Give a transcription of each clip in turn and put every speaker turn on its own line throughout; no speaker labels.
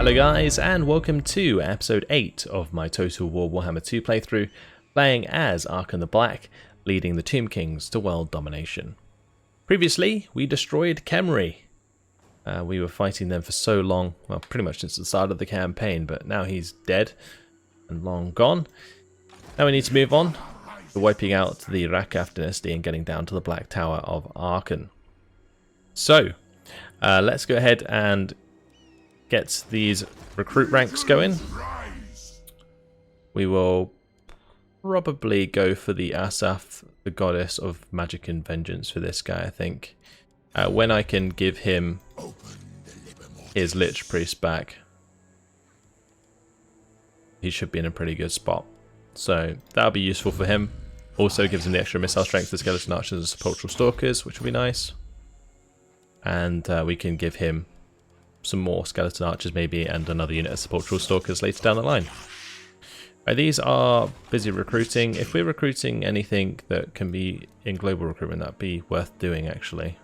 Hello guys, and welcome to episode 8 of my Total War Warhammer 2 playthrough, playing as Arkhan the Black, leading the Tomb Kings to world domination. Previously, we destroyed Khemri. We were fighting them for so long, well pretty much since the start of the campaign, but now he's dead and long gone. Now we need to move on to wiping out the Rakaf dynasty and getting down to the Black Tower of Arkhan. So, let's go ahead and get these recruit ranks going. We will probably go for the Asaf, the goddess of magic and vengeance, for this guy, I think. When I can give him his Lich Priest back, he should be in a pretty good spot. So that'll be useful for him. Also gives him the extra missile strength to Skeleton Archers and Sepulchral Stalkers, which will be nice. And we can give him some more Skeleton Archers maybe, and another unit of Sepulchral Stalkers later down the line. Right, these are busy recruiting. If we're recruiting anything that can be in global recruitment, that'd be worth doing actually.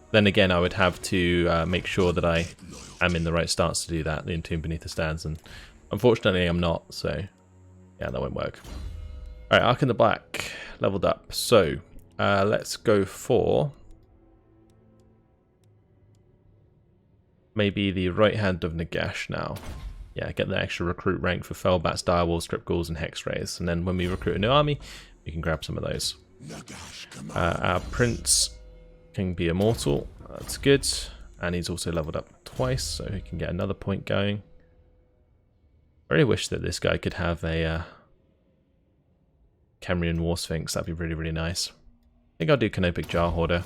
Then again, I would have to make sure that I am in the right stance to do that, the Entomb Beneath the Stands, and unfortunately I'm not, so yeah, that won't work. Alright, Arkhan the Black, leveled up. So, let's go for maybe the right hand of Nagash now. Yeah, get the extra recruit rank for Fellbats, Direwolves, Strip Ghouls, and Hexrays. And then when we recruit a new army, we can grab some of those. Our Prince can be immortal. That's good. And he's also leveled up twice, so he can get another point going. I really wish that this guy could have a Khemrian War Sphinx. That'd be really, really nice. I think I'll do Canopic Jar Hoarder.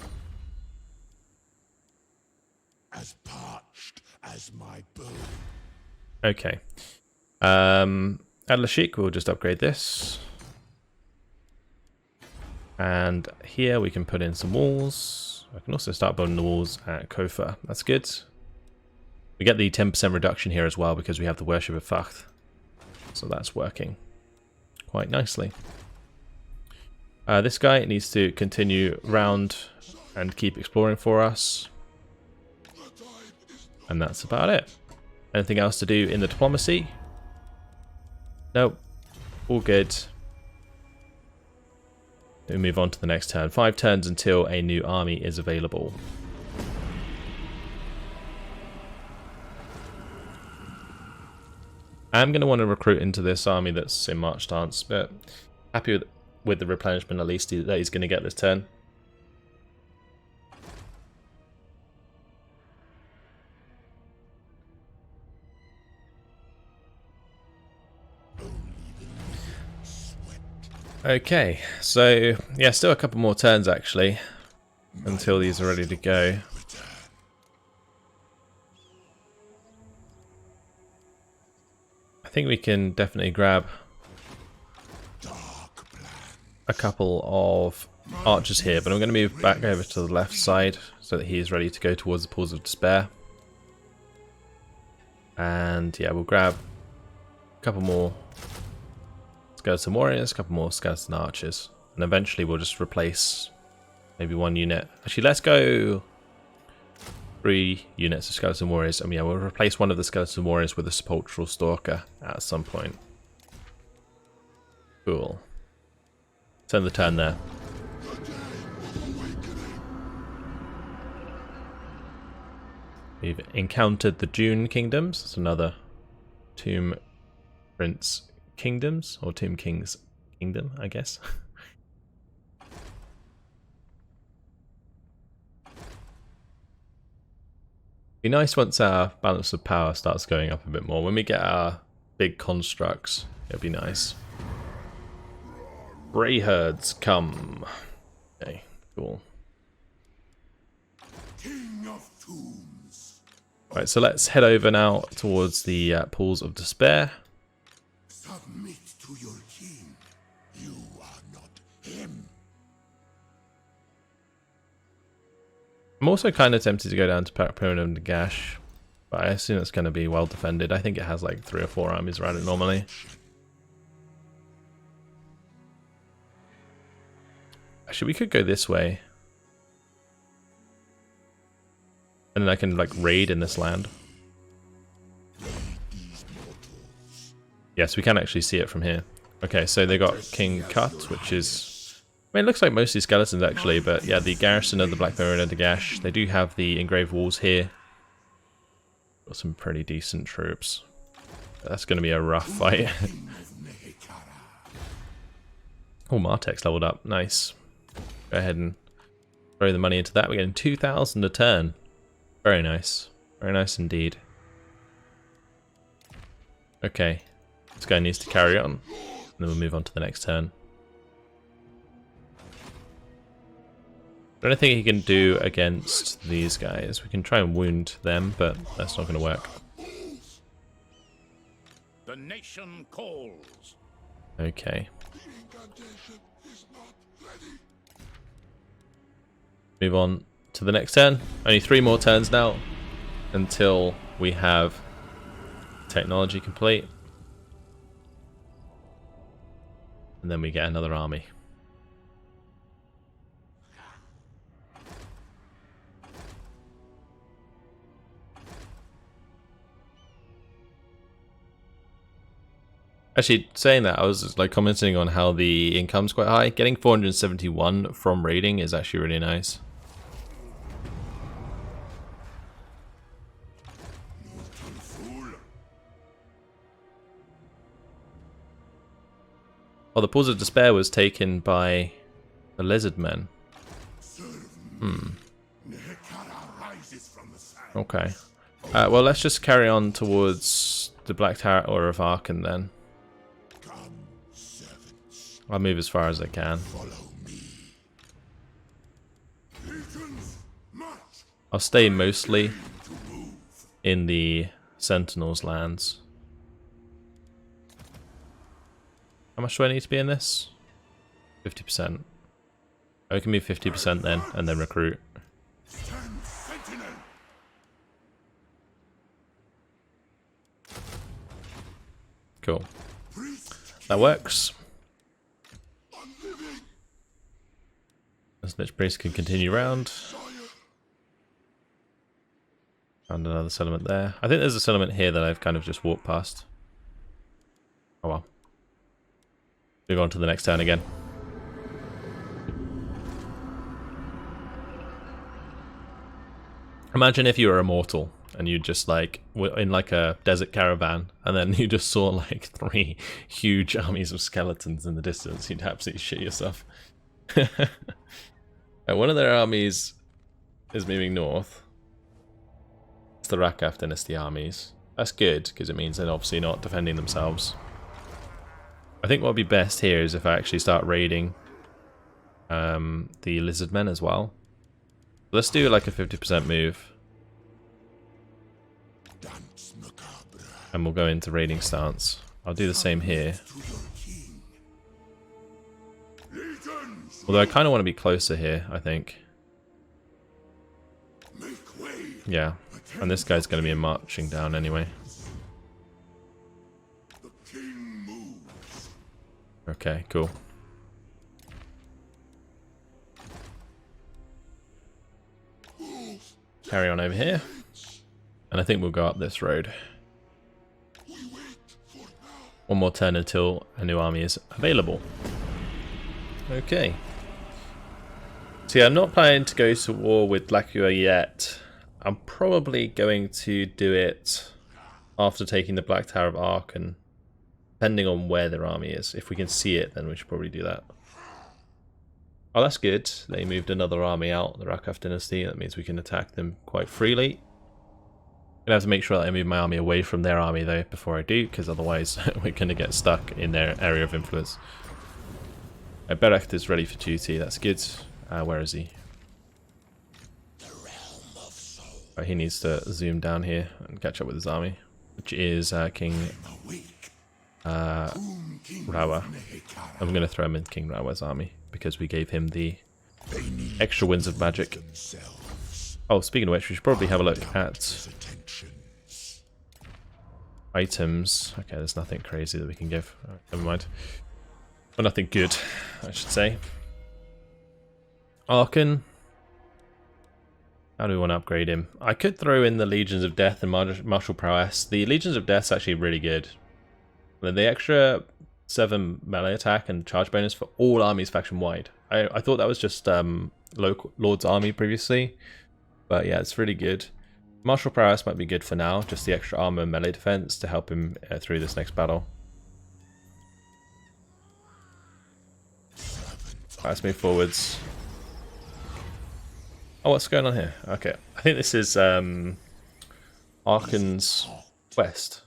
As parched as my bone.
Okay. At Lashik, we'll just upgrade this. And here we can put in some walls. I can also start building the walls at Kofa. That's good. We get the 10% reduction here as well because we have the Worship of Facht. So that's working quite nicely. This guy needs to continue round and keep exploring for us. And that's about it. Anything else to do in the diplomacy? Nope. All good. We move on to the next turn. 5 turns until a new army is available. I'm going to want to recruit into this army that's in March stance, but happy with the replenishment at least that he's going to get this turn. Okay, so yeah, still a couple more turns actually until these are ready to go. I think we can definitely grab a couple of archers here, but I'm going to move back over to the left side so that he is ready to go towards the Pools of Despair. And yeah, we'll grab a couple more Skeleton Warriors, a couple more Skeleton Archers, and eventually we'll just replace maybe one unit. Actually, let's go 3 units of Skeleton Warriors, and yeah, we'll replace one of the Skeleton Warriors with a Sepulchral Stalker at some point. Cool. Let's end the turn there. We've encountered the Dune Kingdoms. It's another Tomb Prince Kingdoms, or Tomb King's Kingdom, I guess. Be nice once our balance of power starts going up a bit more. When we get our big constructs, it'll be nice. Grey herds come. Okay, cool.
King of Tombs.
Right, so let's head over now towards the Pools of Despair.
Submit to your king. You are not him.
I'm also kind of tempted to go down to Pyramid of Nagash, but I assume it's going to be well defended. I think it has like 3 or 4 armies around it normally. Actually, we could go this way. And then I can like raid in this land. Yes, we can actually see it from here. Okay, so they got King Cut, which is... I mean, it looks like mostly skeletons, actually, but yeah, the garrison of the Black Mirror and Gash. They do have the engraved walls here. Got some pretty decent troops. That's going to be a rough fight. Oh, Martek's leveled up. Nice. Go ahead and throw the money into that. We're getting 2,000 a turn. Very nice. Very nice indeed. Okay. This guy needs to carry on. And then we'll move on to the next turn. I don't think he can do against these guys. We can try and wound them, but that's not going to work.
The nation calls.
Okay. Move on to the next turn. Only 3 more turns now until we have technology complete. And then we get another army. Actually, saying that, I was like commenting on how the income's quite high. Getting 471 from raiding is actually really nice. Oh, the Pause of Despair was taken by the Lizard Men. Okay. Well, let's just carry on towards the Black Tower of Arkhan then. I'll move as far as I can. I'll stay mostly in the Sentinels' lands. How much do I need to be in this? 50%. I can move 50% then, and then recruit. Cool. That works. This Lich Priest can continue round. Found another settlement there. I think there's a settlement here that I've kind of just walked past. Oh well. Move on to the next turn again. Imagine if you were immortal and you just like were in like a desert caravan and then you just saw like 3 huge armies of skeletons in the distance. You'd absolutely shit yourself. One of their armies is moving north. It's the Rakaf Dynasty armies. That's good, because it means they're obviously not defending themselves. I think what would be best here is if I actually start raiding the Lizard Men as well. Let's do like a 50% move. And we'll go into raiding stance. I'll do the same here. Although I kind of want to be closer here, I think. Yeah, and this guy's going to be marching down anyway. Okay, cool. Carry on over here. And I think we'll go up this road. One more turn until a new army is available. Okay. So yeah, I'm not planning to go to war with Blackua yet. I'm probably going to do it after taking the Black Tower of Arkhan, depending on where their army is. If we can see it, then we should probably do that. Oh, that's good. They moved another army out, the Rakaf Dynasty. That means we can attack them quite freely. I'm going to have to make sure that I move my army away from their army, though, before I do, because otherwise we're going to get stuck in their area of influence. Berak is ready for duty. That's good. Where is he? Oh, he needs to zoom down here and catch up with his army, which is King Rawa. I'm going to throw him in King Rawa's army because we gave him the extra winds of magic. Oh, speaking of which, we should probably have a look at items. Okay, there's nothing crazy that we can give. Never mind. Well, nothing good, I should say. Arkhan. How do we want to upgrade him? I could throw in the Legions of Death and Martial Prowess. The Legions of Death is actually really good. then the extra 7 melee attack and charge bonus for all armies faction wide. I thought that was just Lord's army previously, but yeah, it's really good. Martial prowess might be good for now, just the extra armor and melee defense to help him through this next battle. Let's move forwards. Oh, what's going on here? Okay, I think this is Arkhan's quest.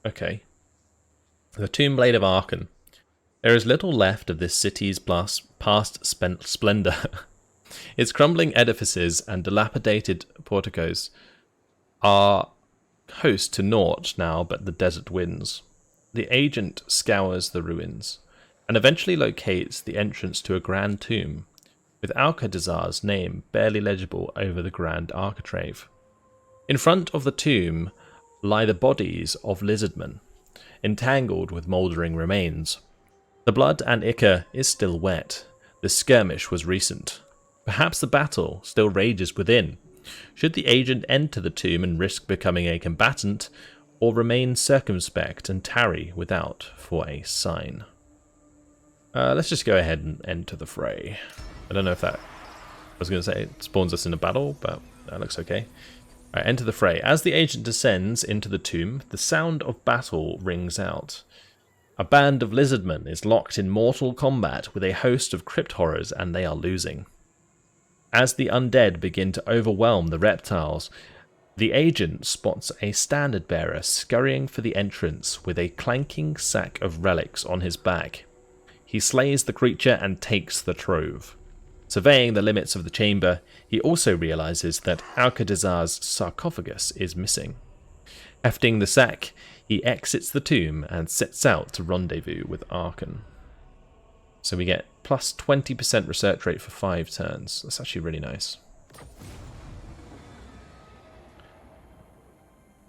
Okay. The Tomb Blade of Arkhan. There is little left of this city's past splendor. Its crumbling edifices and dilapidated porticos are host to naught now but the desert winds. The agent scours the ruins and eventually locates the entrance to a grand tomb, with Alcatrazar's name barely legible over the grand architrave. In front of the tomb lie the bodies of lizardmen, entangled with mouldering remains. The blood and ichor is still wet. The skirmish was recent. Perhaps the battle still rages within. Should the agent enter the tomb and risk becoming a combatant, or remain circumspect and tarry without for a sign? Let's just go ahead and enter the fray. I don't know if that... I was going to say it spawns us in a battle, but that looks okay. Alright, enter the fray. As the agent descends into the tomb, the sound of battle rings out. A band of lizardmen is locked in mortal combat with a host of crypt horrors, and they are losing. As the undead begin to overwhelm the reptiles, the agent spots a standard bearer scurrying for the entrance with a clanking sack of relics on his back. He slays the creature and takes the trove. Surveying the limits of the chamber, he also realizes that Alcatrazar's sarcophagus is missing. Hefting the sack, he exits the tomb and sets out to rendezvous with Arkhan. So we get plus 20% research rate for 5 turns. That's actually really nice.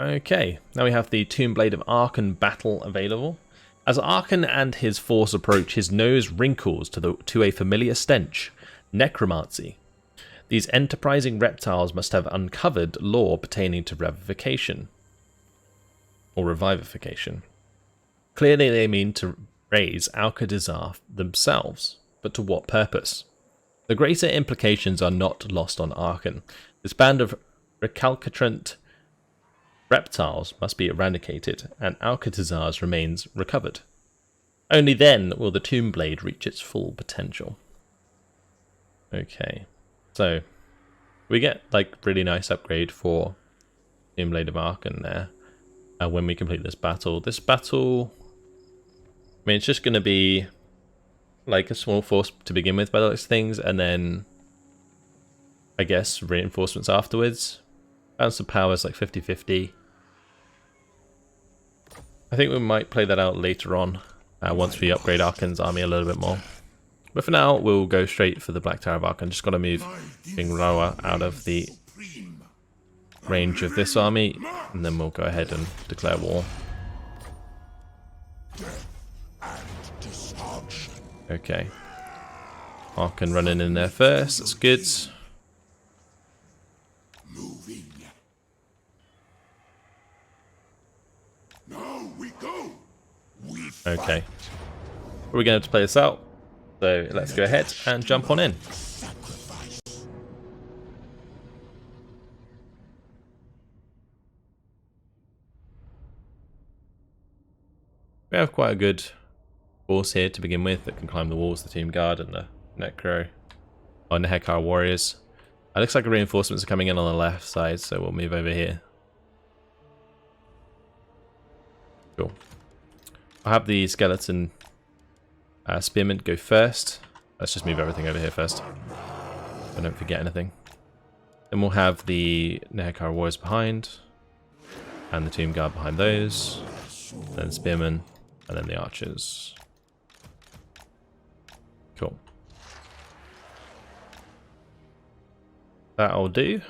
Okay, now we have the Tomb Blade of Arkhan battle available. As Arkhan and his force approach, his nose wrinkles to a familiar stench. Necromancy. These enterprising reptiles must have uncovered lore pertaining to revivification. Or revivification. Clearly they mean to raise Alcatrazar themselves, but to what purpose? The greater implications are not lost on Arkhan. This band of recalcitrant reptiles must be eradicated, and Alcatrazar's remains recovered. Only then will the Tomb Blade reach its full potential. Okay, so we get like really nice upgrade for Tomb Blade of Arkhan there when we complete this battle. This battle, I mean, it's just going to be like a small force to begin with by those things, and then I guess reinforcements afterwards. Balance of power is like 50-50. I think we might play that out later on once we upgrade Arkhan's army a little bit more. But for now, we'll go straight for the Black Tower of Arkhan. Just got to move King Roa out of the range of this army, and then we'll go ahead and declare war. Okay. Arkhan running in there first. That's good. Okay. We're going to play this out. So let's go ahead and jump on in. We have quite a good force here to begin with that can climb the walls, the Team Guard and the Necro, or Nehekar warriors. It looks like the reinforcements are coming in on the left side, so we'll move over here. Cool. I'll have the skeleton spearmen go first. Let's just move everything over here first, so I don't forget anything. Then we'll have the Nehekar warriors behind, and the Tomb Guard behind those, then spearmen, and then the archers. Cool. That'll do.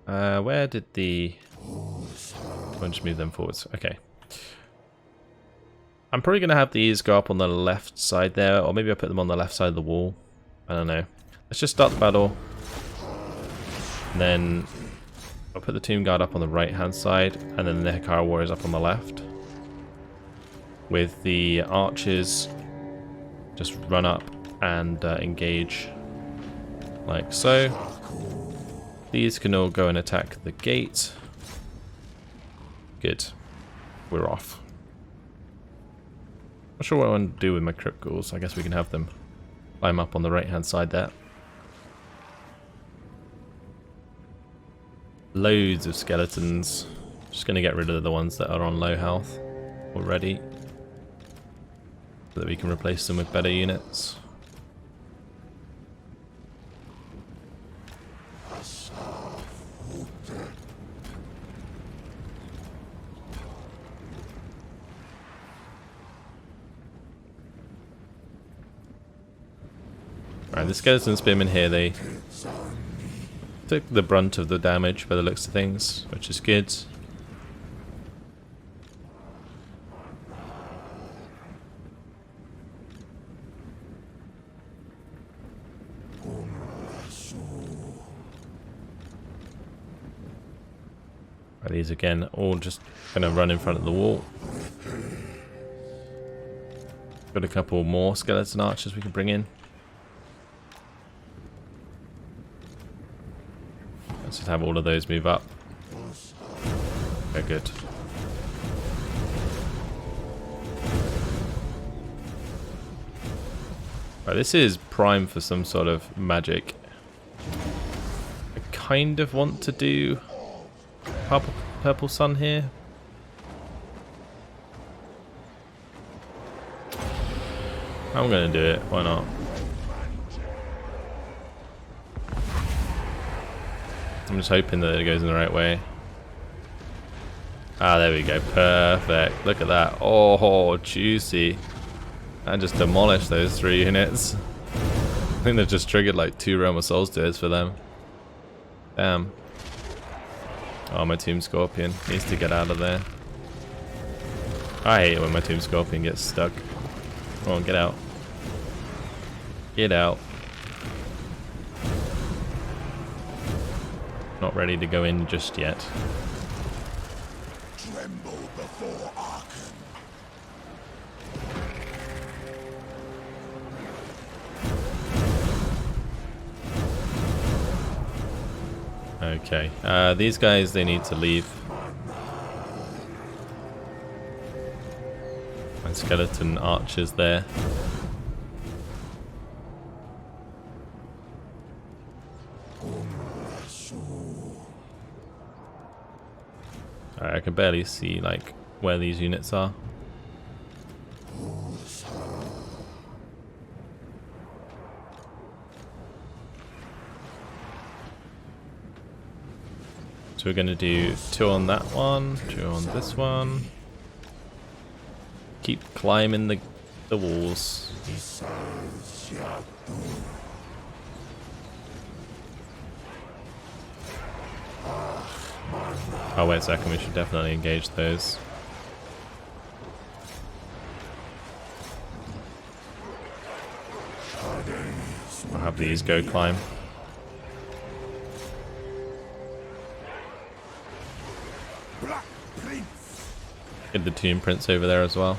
Where did the... I'll just move them forwards. Okay. I'm probably going to have these go up on the left side there, or maybe I'll put them on the left side of the wall. I don't know. Let's just start the battle. And then I'll put the Tomb Guard up on the right hand side, and then the Nehekar warriors up on the left. with the archers, just run up and engage like so. These can all go and attack the gate. Good. We're off. Not sure what I want to do with my crypt ghouls. I guess we can have them climb up on the right hand side there. Loads of skeletons. Just going to get rid of the ones that are on low health already, so that we can replace them with better units. Right, the skeleton spearmen here, they took the brunt of the damage by the looks of things, which is good. Right, these again, all just gonna run in front of the wall. Got a couple more skeleton archers we can bring in. Let's just have all of those move up. Very good. Right, this is prime for some sort of magic. I kind of want to do purple sun here. I'm gonna do it, why not? I'm just hoping that it goes in the right way. Ah, there we go. Perfect. Look at that. Oh, juicy. I just demolished those 3 units. I think they've just triggered like 2 Realm of Souls tears for them. Damn. Oh, my Tomb Scorpion needs to get out of there. I hate it when my Tomb Scorpion gets stuck. Come on, get out. Get out. Not ready to go in just yet.
Tremble before Arkhan.
Okay, these guys, they need to leave. My skeleton archers there. I can barely see like where these units are. So we're going to do 2 on that one, 2 on this one. Keep climbing the walls. Oh, wait a second, we should definitely engage those. I'll have these go climb. Get the Tomb Prince over there as well.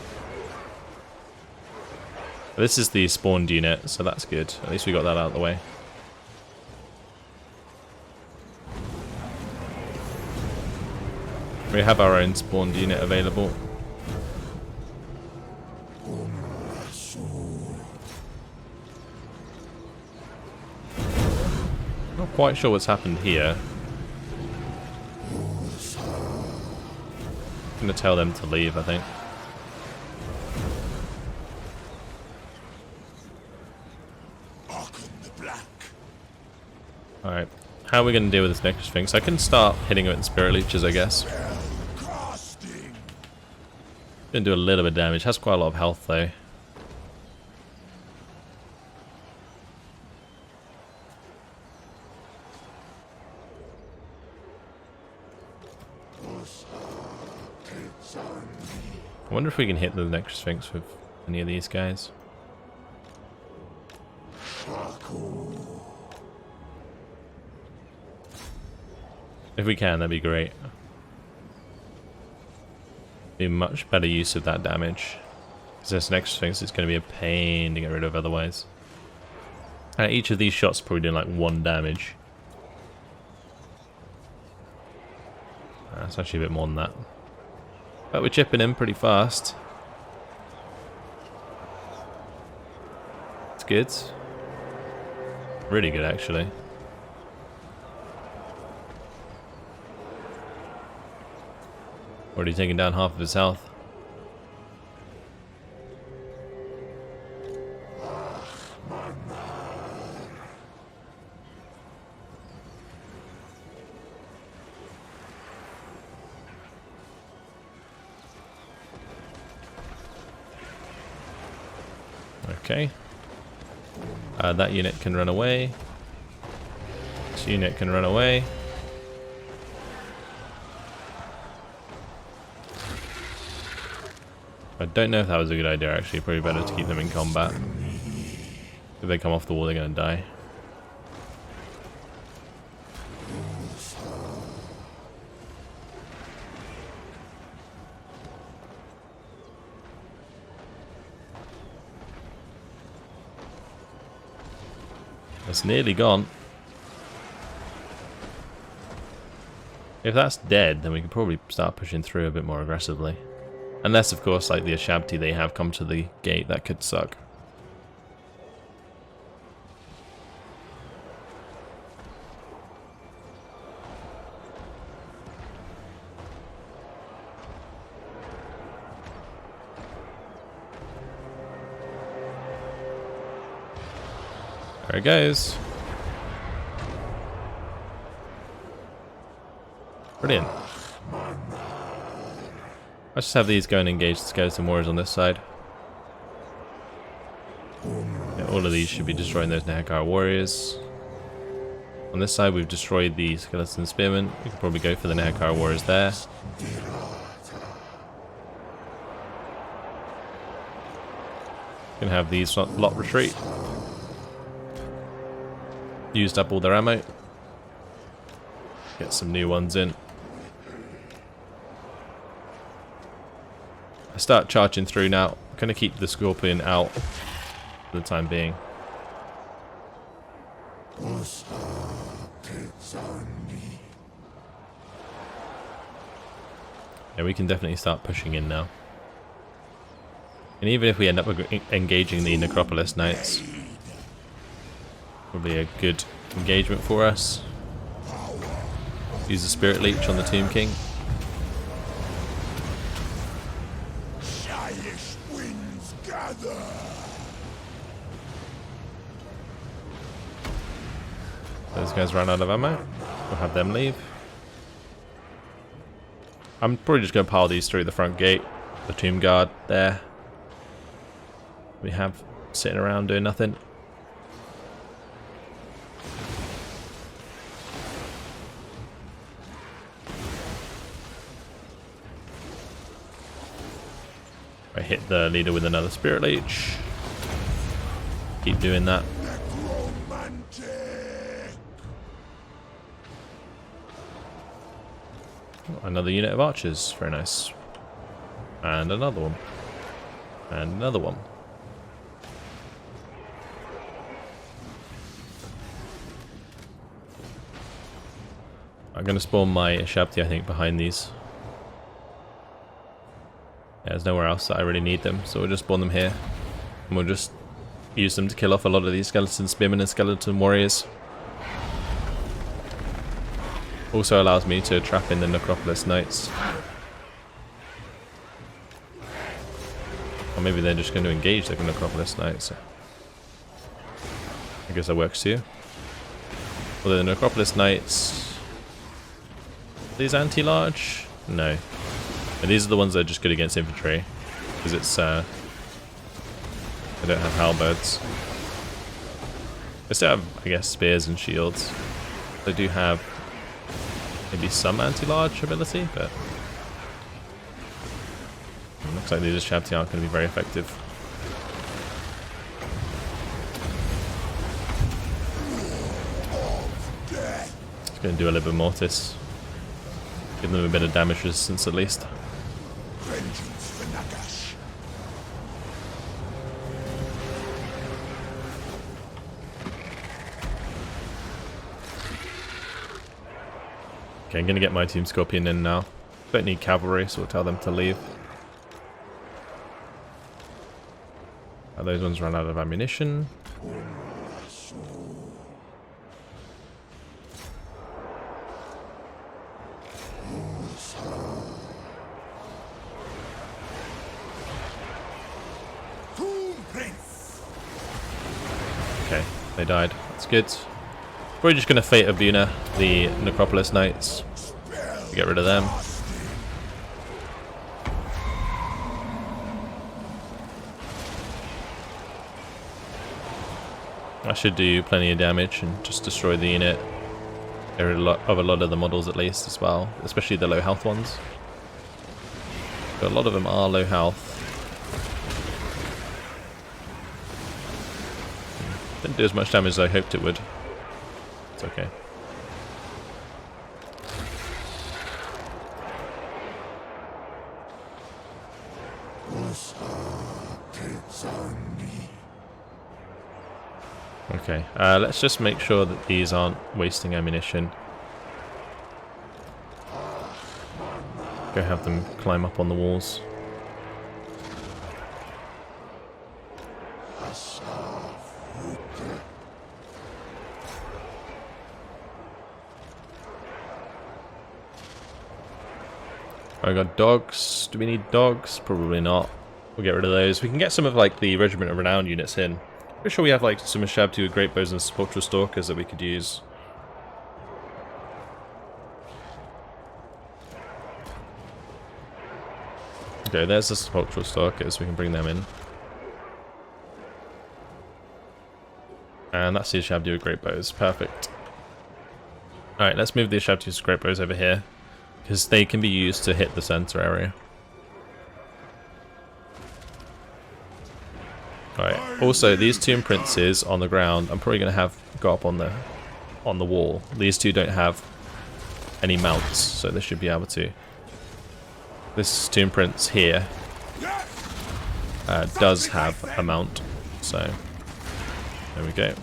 This is the spawned unit, so that's good. At least we got that out of the way. We have our own spawned unit available. Not quite sure what's happened here. I'm gonna tell them to leave, I think.
Arkhan the Black.
Alright, how are we gonna deal with this next thing? So I can start hitting it with Spirit Leeches, I guess. Gonna do a little bit of damage. Has quite a lot of health though. I wonder if we can hit the next Sphinx with any of these guys. If we can, that'd be great. Be much better use of that damage. There's an extra thing, so it's going to be a pain to get rid of otherwise. And each of these shots probably doing like 1 damage. That's actually a bit more than that. But we're chipping in pretty fast. It's good. Really good, actually. Already taken down half of his health. Okay. That unit can run away. This unit can run away. I don't know if that was a good idea actually. Probably better to keep them in combat. If they come off the wall, they're going to die. It's nearly gone. If that's dead, then we can probably start pushing through a bit more aggressively. Unless, of course, like the Ashabti they have come to the gate, that could suck. There it goes. Brilliant. Let's just have these go and engage the skeleton warriors on this side. Yeah, all of these should be destroying those Nehekara warriors. On this side we've destroyed the skeleton spearmen. We can probably go for the Nehekara warriors there. Gonna have these lot retreat. Used up all their ammo. Get some new ones in. I start charging through now. I'm going to keep the Scorpion out for the time being. Yeah, we can definitely start pushing in now. And even if we end up engaging the Necropolis Knights, probably a good engagement for us. Use the Spirit Leech on the Tomb King.
Winds gather.
Those guys ran out of ammo. We'll have them leave. I'm probably just going to pile these through the front gate. The Tomb Guard there. We have sitting around doing nothing. I hit the leader with another Spirit Leech. Keep doing that. Oh, another unit of archers. Very nice. And another one. And another one. I'm going to spawn my Ashabti, I think, behind these. Yeah, there's nowhere else that I really need them, so we'll just spawn them here. And we'll just use them to kill off a lot of these skeleton spearmen and skeleton warriors. Also allows me to trap in the Necropolis Knights. Or maybe they're just going to engage the Necropolis Knights. I guess that works too. Although the Necropolis Knights... Are these anti-large? No. And these are the ones that are just good against infantry. Because it's... they don't have halberds. They still have, I guess, spears and shields. They do have maybe some anti-large ability, but... It looks like these Ashabti aren't going to be very effective. Just going to do a little bit mortis. Give them a bit of damage resistance at least. Okay, I'm going to get my Team Scorpion in now. Don't need cavalry, so we'll tell them to leave. Those ones run out of ammunition. Okay, they died. That's good. We're just going to Fate Abuna, the Necropolis Knights. Get rid of them. I should do plenty of damage and just destroy the unit. Get rid of a lot of the models at least as well, especially the low health ones. But a lot of them are low health. Didn't do as much damage as I hoped it would. It's okay. Okay, let's just make sure that these aren't wasting ammunition. Go have them climb up on the walls. I got dogs. Do we need dogs? Probably not. We'll get rid of those. We can get some of like the Regiment of Renown units in. Pretty sure we have like some Shabtu with Great Bows and Sepulchral Stalkers that we could use. Okay, there's the Sepulchral Stalkers. We can bring them in. And that's the Shabtu with Great Bows. Perfect. Alright, let's move the Shabtu with Great Bows over here, because they can be used to hit the center area. Alright, also these Tomb Princes on the ground, I'm probably going to have go up on the wall. These two don't have any mounts, so they should be able to. This Tomb Prince here does have a mount, so there we go.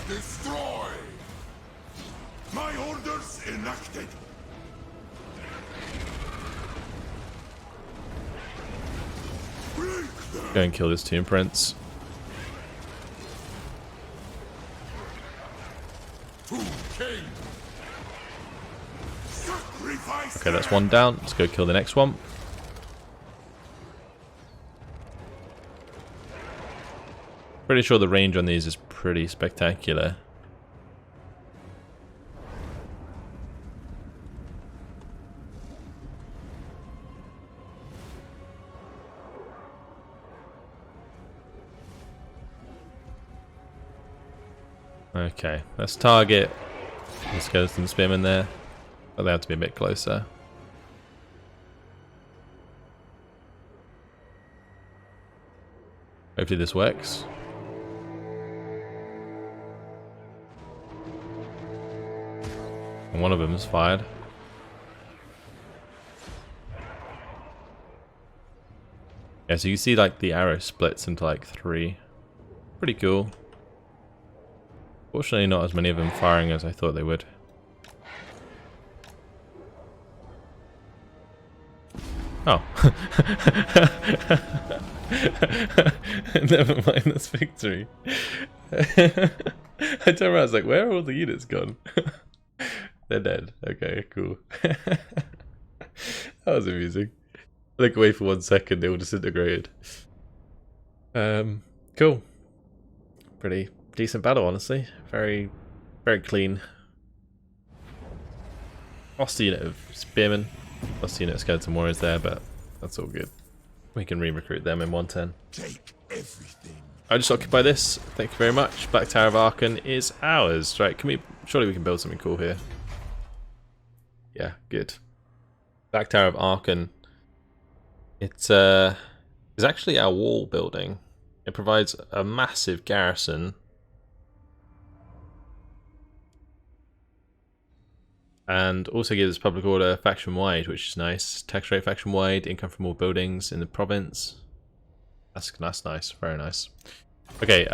Destroy! My orders enacted!
Go and kill this Tomb Prince. Okay, that's one down. Let's go kill the next one. Pretty sure the range on these is pretty spectacular. Okay, let's target the skeleton spearmen there, but they have to be a bit closer. Hopefully this works. And one of them is fired. Yeah, so you see like the arrow splits into like 3. Pretty cool. Fortunately not as many of them firing as I thought they would. Oh. Never mind, that's victory. I turned around, I was like, where are all the units gone? They're dead. Okay, cool. That was amusing. Look away for 1 second, they all disintegrated. Cool. Pretty decent battle, honestly. Very, very clean. Lost the unit of spearmen. Lost the unit of skeleton warriors there, but that's all good. We can re-recruit them in 110.
Take everything.
I just occupy this. Thank you very much. Black Tower of Arkhan is ours. Right, can we? Surely we can build something cool here. Yeah, good. Black Tower of Arkhan. It's actually our wall building. It provides a massive garrison. And also gives public order faction wide, which is nice. Tax rate faction wide, income from all buildings in the province. That's nice, very nice. Okay,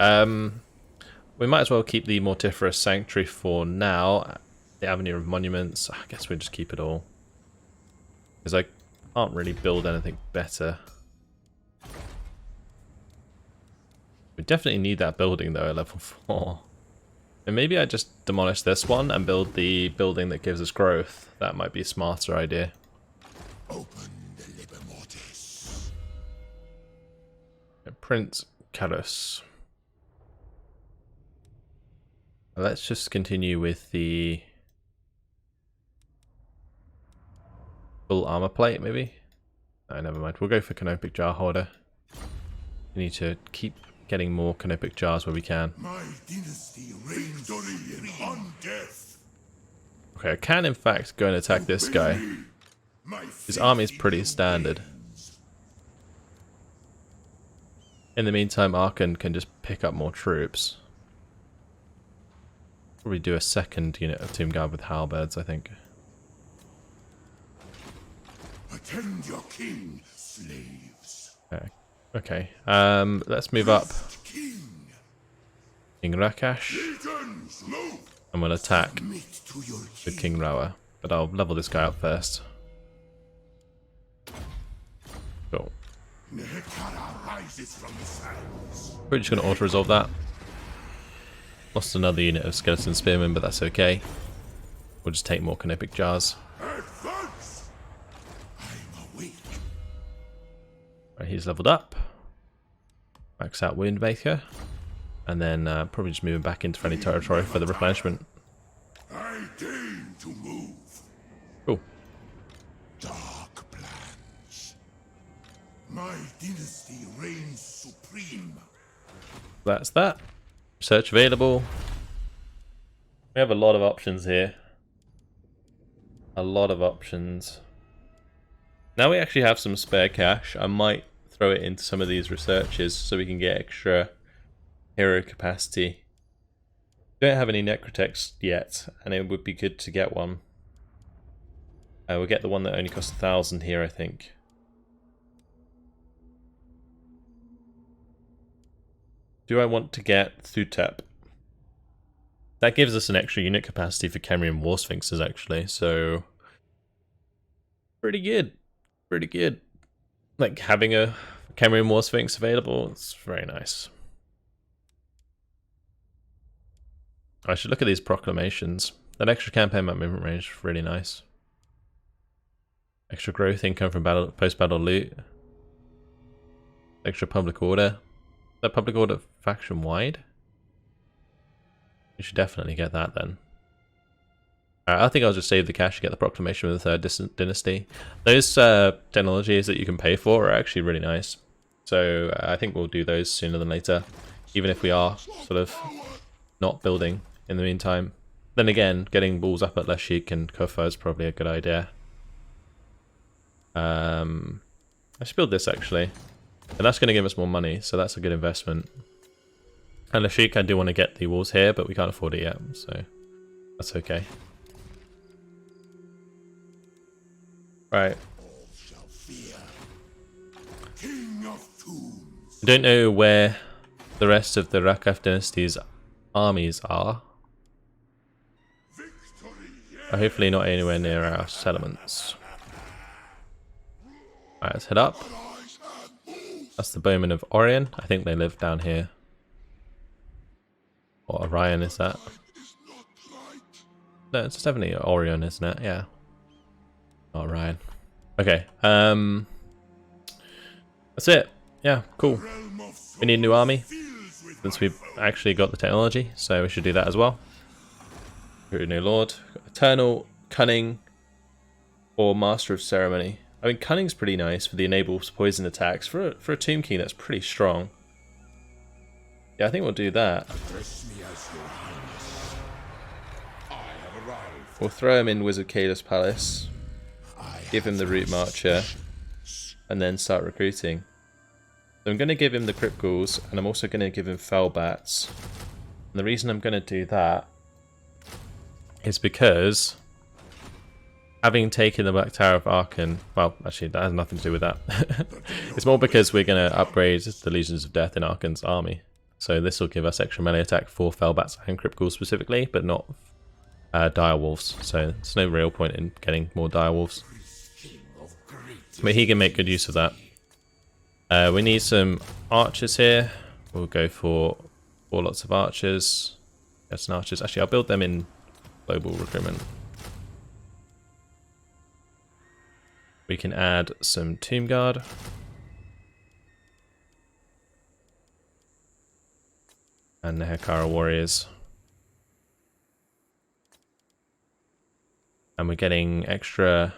we might as well keep the Mortiferous Sanctuary for now. The Avenue of Monuments, I guess we'll just keep it all. Because I can't really build anything better. We definitely need that building though at level 4. And maybe I just demolish this one and build the building that gives us growth. That might be a smarter idea.
Open the liber mortis.
Prince Callus. Let's just continue with the full armor plate, maybe? No, never mind. We'll go for Canopic Jar Holder. We need to keep getting more Canopic Jars where we can.
My dynasty reigns on death.
Okay, I can in fact go and attack this guy. His army is pretty standard. In the meantime, Arkhan can just pick up more troops. Probably do a second unit of Tomb Guard with halberds, I think.
Attend your king, slaves.
Okay. Let's move up
King,
King Rakash,
legions, move.
and we'll attack
Submit to your
with
king.
King Rawa. But I'll level this guy up first. Cool.
Nehekara rises from the sands.
We're just going to auto-resolve that. Lost another unit of Skeleton Spearmen, but that's okay. We'll just take more Canopic Jars.
Advance. I'm awake.
Right, he's leveled up. Max out Woundmaker. And then probably just moving back into friendly territory for the replenishment.
I deign to move.
Cool.
Dark plans. My dynasty reigns supreme.
That's that. Research available. We have a lot of options here. A lot of options. Now we actually have some spare cash. I might throw it into some of these researches so we can get extra hero capacity. We don't have any Necrotex yet, and it would be good to get one. We'll get the one that only costs 1,000 here, I think. Do I want to get Thutep? That gives us an extra unit capacity for Cambrian War Sphinxes, actually, so pretty good. Pretty good. Like, having a Cambrian War Sphinx available, it's very nice. I should look at these proclamations. That extra campaign map movement range is really nice. Extra growth income from battle, post-battle loot. Extra public order. Is that public order faction wide? You should definitely get that then. I think I'll just save the cash to get the proclamation with the third dynasty. Those technologies that you can pay for are actually really nice. So I think we'll do those sooner than later, even if we are sort of not building in the meantime. Then again, getting balls up at Lashik and Kufa is probably a good idea. I should build this actually. And that's going to give us more money, so that's a good investment. And Lashik, I do want to get the walls here, but we can't afford it yet, so that's okay. Right.
All shall fear. King of tombs.
I don't know where the rest of the Rakaf dynasty's armies are.
Victory.
Hopefully not anywhere near our settlements. Alright, let's head up. That's the Bowmen of Orion. I think they live down here. Or Orion is that? No, it's definitely Orion, isn't it? Yeah. Orion. Okay. That's it. Yeah, cool. We need a new army since we've actually got the technology, so we should do that as well. Recruit a new lord. Eternal, Cunning, or Master of Ceremony. I mean, Cunning's pretty nice for the enables poison attacks. For a Tomb King, that's pretty strong. Yeah, I think we'll do that.
Address me as your highness. I have arrived.
We'll throw him in Wizard Kalis Palace, give him the Root Marcher, and then start recruiting. So I'm going to give him the Crypt Ghouls, and I'm also going to give him Fell Bats. And the reason I'm going to do that is because, having taken the Black Tower of Arkhan, well, actually that has nothing to do with that. It's more because we're going to upgrade the Legions of Death in Arkhan's army. So this will give us extra melee attack for Fellbats and Crypt Ghouls specifically, but not Direwolves. So there's no real point in getting more Direwolves. But he can make good use of that. We need some archers here. We'll go for lots of archers. Get some archers. Actually, I'll build them in global recruitment. We can add some Tomb Guard. And the Hekara Warriors. And we're getting extra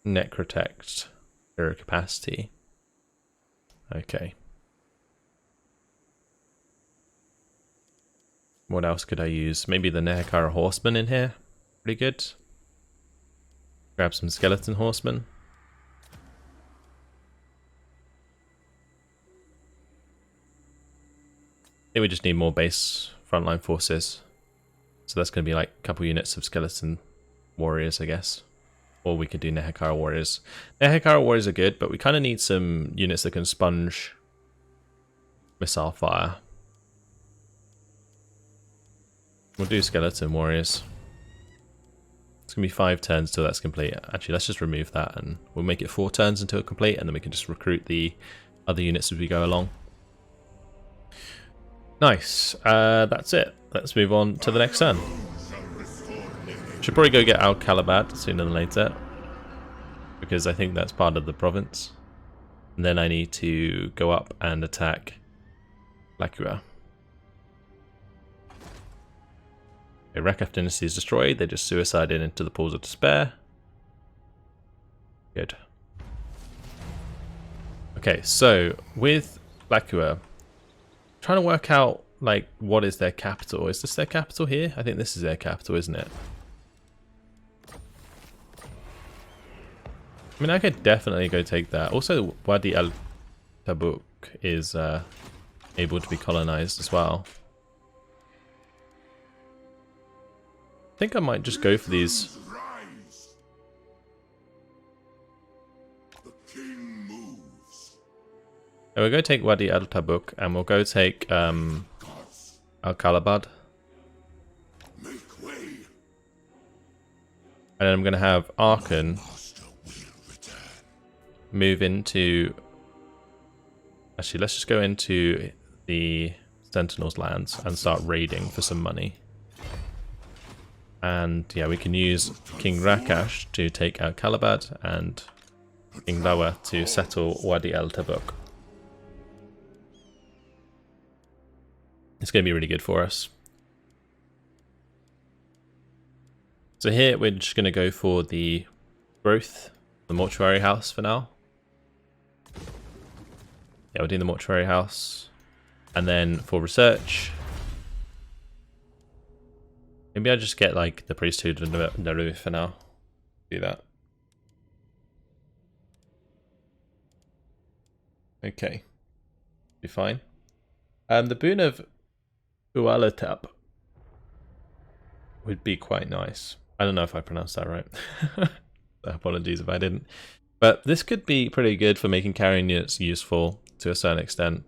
Necrotect hero capacity. Okay. What else could I use? Maybe the Nehekara Horseman in here. Pretty good. Grab some Skeleton Horsemen. I think we just need more base frontline forces. So that's going to be like a couple units of Skeleton Warriors, I guess. Or we could do Nehekara Warriors. Nehekara Warriors are good, but we kind of need some units that can sponge missile fire. We'll do Skeleton Warriors. It's going to be 5 turns till that's complete. Actually, let's just remove that and we'll make it 4 turns until complete, and then we can just recruit the other units as we go along. Nice. That's it. Let's move on to the next turn. Should probably go get Al-Kalabad sooner than later, because I think that's part of the province. And then I need to go up and attack Lakua. Okay, Rekaf Dynasty is destroyed. They just suicided into the pools of despair. Good. Okay, so with Lakua, trying to work out like what is their capital. Is this their capital here? I think this is their capital, isn't it? I mean, I could definitely go take that. Also, Wadi al-Tabuk is able to be colonized as well. I think I might just go for these. And we'll go take Wadi al-Tabuk, and we'll go take Al-Kalabad. And then I'm going to have Arkhan move into... Actually, let's just go into the Sentinels' lands and start raiding for some money. And yeah, we can use King Rakash to take out Kalabad and King Lawa to settle Wadi al-Tabuk. It's going to be really good for us. So here we're just going to go for the growth, the mortuary house for now. Yeah, we're doing the mortuary house. And then for research, maybe I just get like the priesthood of Naru for now. Do that. Okay. Be fine. The boon of Ualatap would be quite nice. I don't know if I pronounced that right. Apologies if I didn't. But this could be pretty good for making carrying units useful to a certain extent.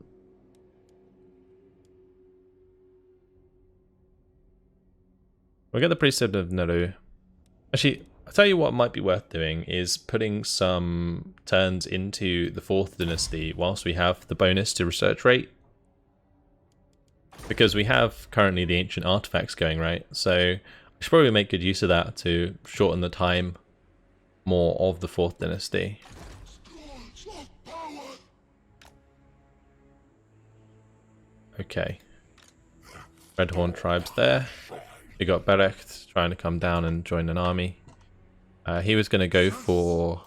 We'll get the priesthood of Naru. Actually, I'll tell you what might be worth doing is putting some turns into the 4th dynasty whilst we have the bonus to research rate. Because we have currently the ancient artifacts going, right? So I should probably make good use of that to shorten the time more of the 4th dynasty. Okay. Redhorn tribes there. We got Berecht trying to come down and join an army. He was going to go for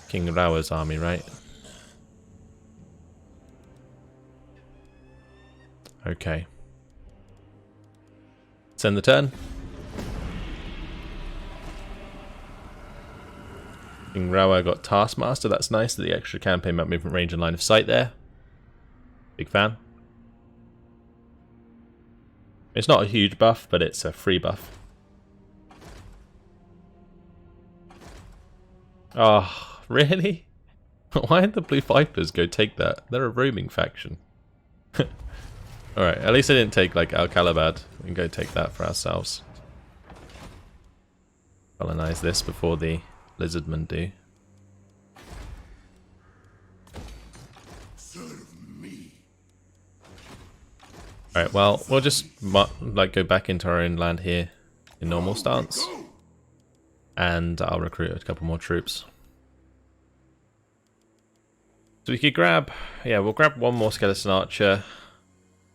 King Rawa's army, right? Okay. Send the turn. King Rawa got Taskmaster. That's nice. The extra campaign map movement range and line of sight there. Big fan. It's not a huge buff, but it's a free buff. Oh, really? Why did the Blue Vipers go take that? They're a roaming faction. Alright, at least I didn't take like Al-Kalabad. We can go take that for ourselves. Colonize this before the lizardmen do. Alright, well, we'll just like go back into our own land here in normal stance. And I'll recruit a couple more troops. So we could grab, yeah, we'll grab one more skeleton archer.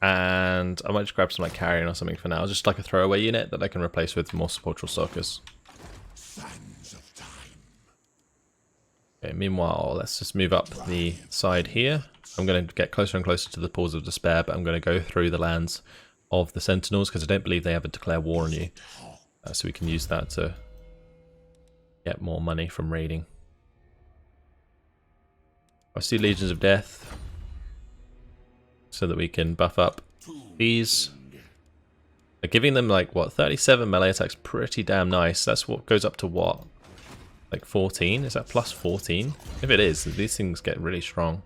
And I might just grab some like carrion or something for now. Just like a throwaway unit that I can replace with more sepulchral stalkers. Okay, meanwhile, let's just move up the side here. I'm going to get closer and closer to the Pools of Despair, but I'm going to go through the lands of the Sentinels because I don't believe they ever declare war on you. So we can use that to get more money from raiding. I see Legions of Death so that we can buff up these. Giving them like, what, 37 melee attacks, pretty damn nice. That's what goes up to what? Like 14? Is that plus 14? If it is, these things get really strong.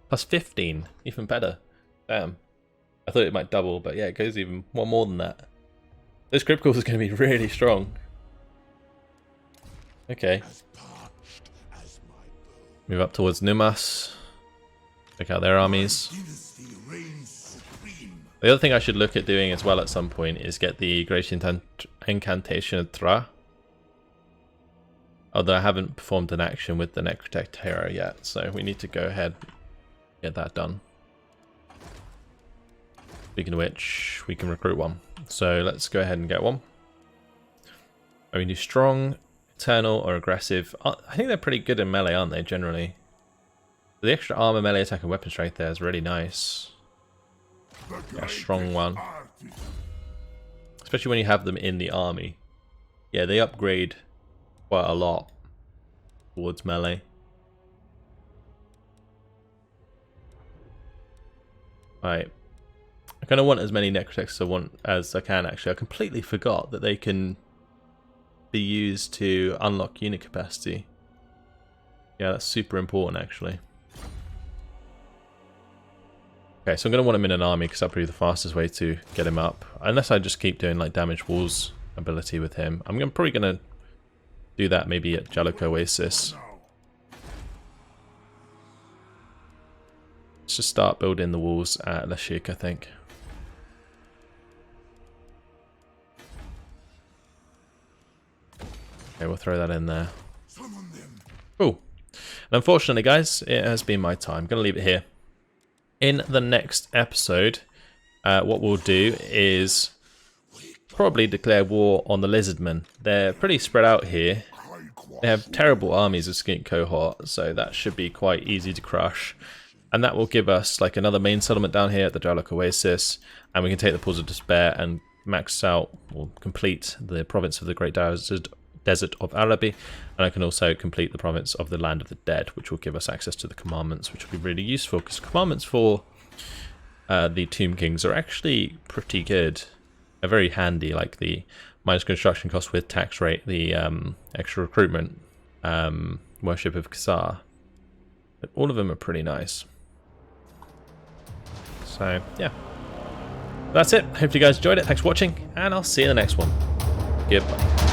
Plus 15, even better. Damn. I thought it might double, but yeah, it goes even one more than that. This crit calls is going to be really strong. Okay. Move up towards Numas. Check out their armies. The other thing I should look at doing as well at some point is get the Great Incantation of Tra. Although I haven't performed an action with the Necrotect hero yet, so we need to go ahead and get that done. Speaking of which, we can recruit one. So let's go ahead and get one. I mean, do strong, eternal, or aggressive. I think they're pretty good in melee, aren't they, generally? The extra armor, melee attack, and weapon strength there is really nice. A strong one. Especially when you have them in the army. Yeah, they upgrade quite a lot towards melee. Right. I kind of want as many Necrotechs as I can, actually. I completely forgot that they can be used to unlock unit capacity. Yeah, that's super important, actually. Okay, so I'm going to want him in an army because that'll be the fastest way to get him up. Unless I just keep doing like damage walls ability with him. I'm probably going to do that maybe at Jaluk Oasis. Let's just start building the walls at Lashik, I think. Okay, we'll throw that in there. Cool. And unfortunately, guys, it has been my time. I'm going to leave it here. In the next episode, what we'll do is probably declare war on the Lizardmen. They're pretty spread out here. They have terrible armies of Skink Cohort, so that should be quite easy to crush. And that will give us like another main settlement down here at the Jaluk Oasis, and we can take the Pools of Despair and max out or complete the province of the Great Desert of Araby, and I can also complete the province of the Land of the Dead, which will give us access to the commandments, which will be really useful because commandments for the Tomb Kings are actually pretty good. They're very handy, like the minus construction cost with tax rate, the extra recruitment, worship of Khazar. But all of them are pretty nice. So yeah, that's it. Hope you guys enjoyed it. Thanks for watching, and I'll see you in the next one. Goodbye.